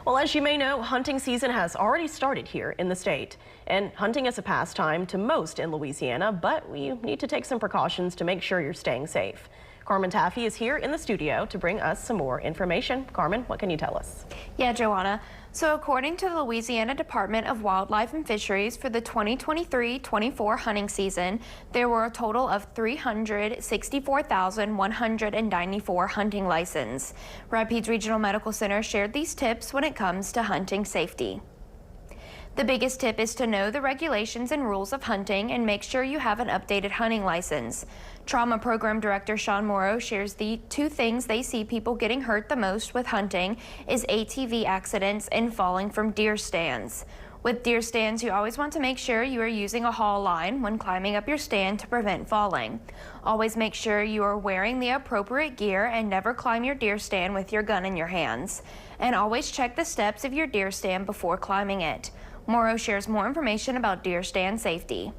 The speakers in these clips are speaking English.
Well, as you may know, hunting season has already started here in the state. And hunting is a pastime to most in Louisiana, but we need to take some precautions to make sure you're staying safe. Carmen Taffy is here in the studio to bring us some more information. Carmen, what can you tell us? Yeah, Joanna. So according to the Louisiana Department of Wildlife and Fisheries, for the 2023-24 hunting season, there were a total of 364,194 hunting licenses. Rapides Regional Medical Center shared these tips when it comes to hunting safety. The biggest tip is to know the regulations and rules of hunting and make sure you have an updated hunting license. Trauma Program Director Sean Morrow shares the two things they see people getting hurt the most with hunting is ATV accidents and falling from deer stands. With deer stands, you always want to make sure you are using a haul line when climbing up your stand to prevent falling. Always make sure you are wearing the appropriate gear and never climb your deer stand with your gun in your hands. And always check the steps of your deer stand before climbing it. Morrow shares more information about deer stand safety.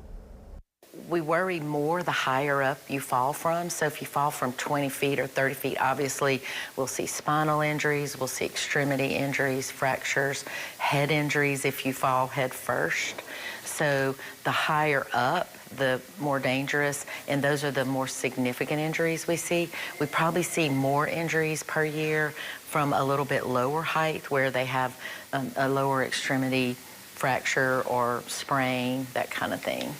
We worry more the higher up you fall from. So if you fall from 20 feet or 30 feet, obviously we'll see spinal injuries, we'll see extremity injuries, fractures, head injuries if you fall head first. So the higher up, the more dangerous, and those are the more significant injuries we see. We probably see more injuries per year from a little bit lower height where they have a lower extremity fracture or sprain, that kind of thing.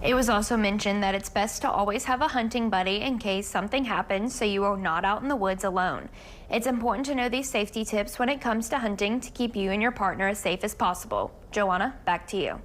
It was also mentioned that it's best to always have a hunting buddy in case something happens so you are not out in the woods alone. It's important to know these safety tips when it comes to hunting to keep you and your partner as safe as possible. Joanna, back to you.